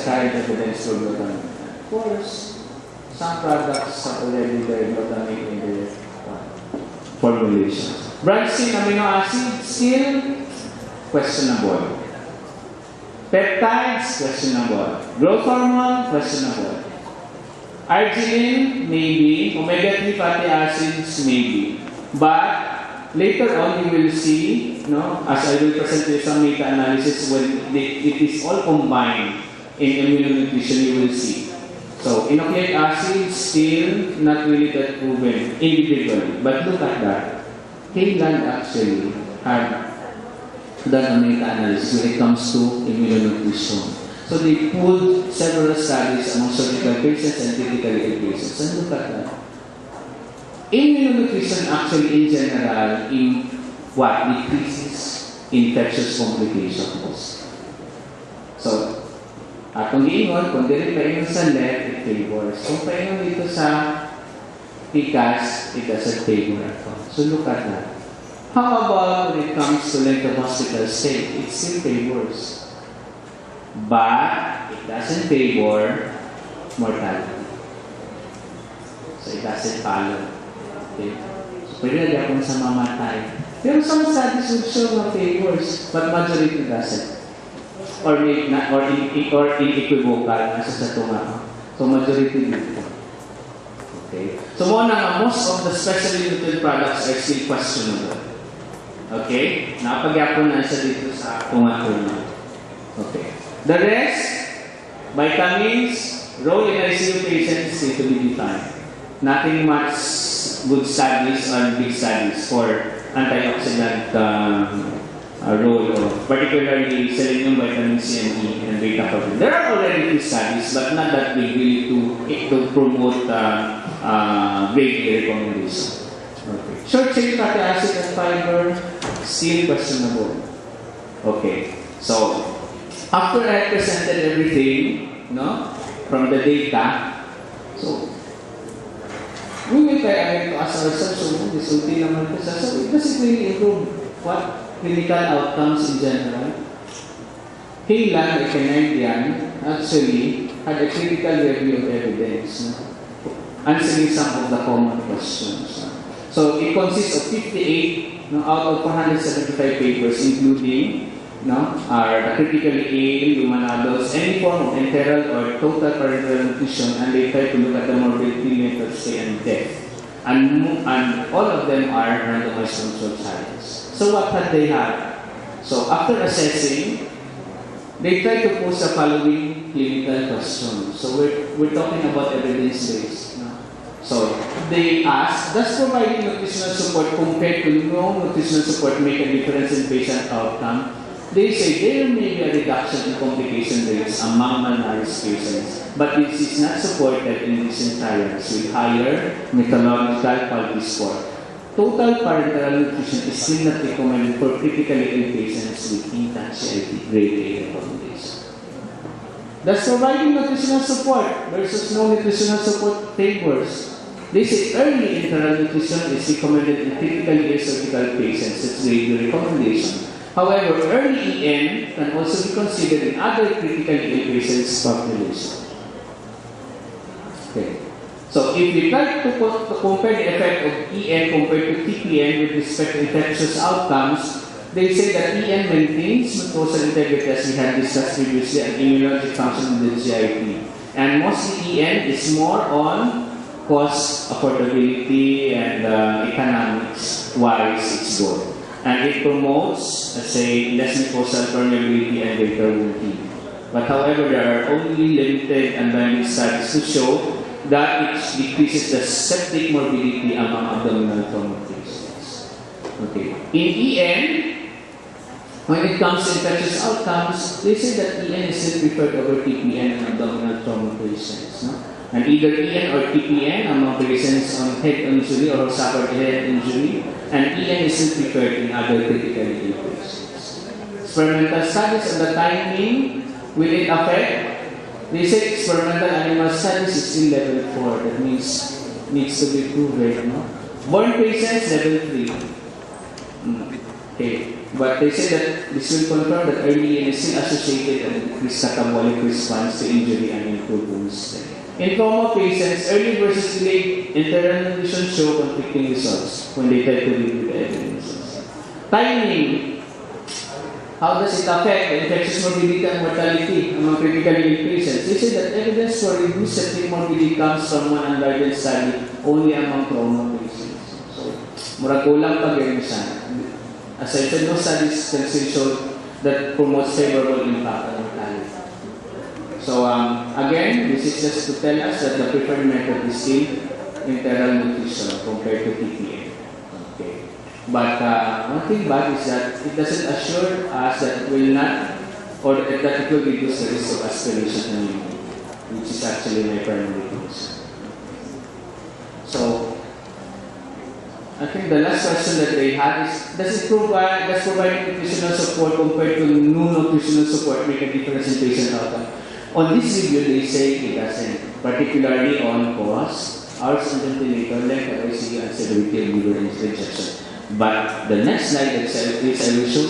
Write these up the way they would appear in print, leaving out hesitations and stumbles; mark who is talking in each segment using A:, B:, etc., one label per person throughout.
A: current evidence for glutamate. Of course, some products have already their glutamate in their formulation. Branched-chain amino acid, still questionable. Peptides, questionable. Growth hormone, questionable. Arginine, maybe. Omega-3 fatty acids, maybe. But later on, you will see, as I will present you some meta-analysis, when it is all combined in immunonutrition, you will see. So, inoleic acid, still not really that proven individually. But look at that. Kailan actually had done a meta-analysis when it comes to immunonutrition. So they pulled several studies among surgical patients and critically ill patients. And look at that. Immunonutrition actually in general decreases infectious complications. So, atong giingon, kung dili paingon sa left, it favors. Kung paingon dito sa PCAS, it doesn't favor at all. So look at that. How about when it comes to length of hospital stay? It still favors. But it doesn't favor mortality. So it doesn't follow. Okay? So pwede na sa mamatay. Pero some studies would show na favors, but majority doesn't. Or inequivocal nasa sa tunga. So majority dito. Okay? So most of the specially nutrited products are still questionable. Okay? Napagyapon na siya dito sa tunga-tunga. Okay. The rest, vitamins, role in ICU patients need to be defined. Nothing much good studies or big studies for antioxidant role, particularly selenium, vitamin C and E, and beta-carotene. There are already good studies, but not that big really to promote grade A recommendation. Okay. Short-chain fatty acid and fiber, still questionable. Okay. So, after I presented everything, from the data, so we will try to ask ourselves, so resulti naman ko sa, so does it really improve what clinical outcomes in general? Kailan, Canadian actually had a critical review of evidence, answering some of the common questions. So it consists of 58 out of 475 papers, including are critically ill, human adults, any form of enteral or total parenteral nutrition, and they try to look at the morbidity, length of stay, and death. And all of them are randomized controlled trials. So what had they had? So after assessing, they try to pose the following clinical questions. So we're talking about evidence-based. So they ask, does providing nutritional support compared to no nutritional support make a difference in patient outcome? They say there may be a reduction in complication rates among malnourished patients, but this is not supported in recent trials with higher methodological quality score. Total parenteral nutrition is still not recommended for critically ill patients with intact grade A recommendation. Does providing nutritional support versus no nutritional support favors? They say early enteral nutrition is recommended in critically ill surgical patients. That's grade A recommendation. However, early EN can also be considered in other critically ill patients population. Okay. So if we try to compare the effect of EN compared to TPN with respect to infectious outcomes, they say that EN maintains mucosal integrity as we had discussed previously and immunologic function in the GIP. And mostly EN is more on cost, affordability, and economics-wise its goal. And it promotes, let's say, less mucosal permeability and greater wound healing. But however, there are only limited and blinded studies to show that it decreases the septic morbidity among abdominal trauma patients. Okay. In EN, when it comes to infectious outcomes, they say that EN is still preferred over TPN in abdominal trauma patients. And either EN or TPN among patients on head injury or who suffered head injury, and EN is still preferred in other critically ill patients. Experimental studies on the timing, will it affect? They say experimental animal studies is still level 4. That means needs to be proven. Born patients, level 3. Okay. But they say that this will confirm that early is still associated with increased catabolic response to injury and improved wound strength. In trauma patients, early versus delayed internal nutrition show conflicting results when they try to read with the evidence. Timing. How does it affect the infectious morbidity and mortality among critically ill patients? They say that evidence for reduced septic morbidity comes from one unguided study only among trauma patients. So, murag kulang pa ganyan siya. As I said, no studies can still show that promotes favorable impact on mortality. So, again, this is just to tell us that the preferred method is still enteral nutrition compared to TPN. Okay. But one thing bad is that it doesn't assure us that it will not, or that it will reduce the risk of aspiration and leukemia, which is actually my primary concern. So, I think the last question that they had is, does providing nutritional support compared to no nutritional support make a difference in patient outcome? On this review, they say it doesn't, particularly on cost, hours on ventilator, length of ICU, and severity of liver rejection. But the next slide itself, which I will show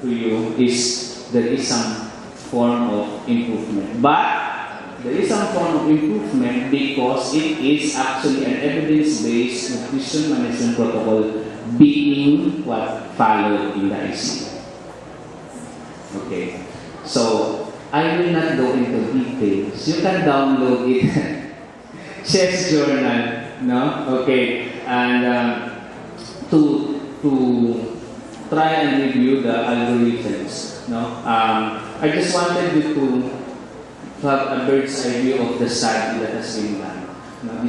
A: to you, is there is some form of improvement. But there is some form of improvement because it is actually an evidence-based nutrition management protocol being followed in the ICU. Okay, so I will not go into details. You can download it. Chest Journal, no? Okay, and to try and review the algorithms, no? I just wanted you to have a bird's eye view of the study that has been done. No?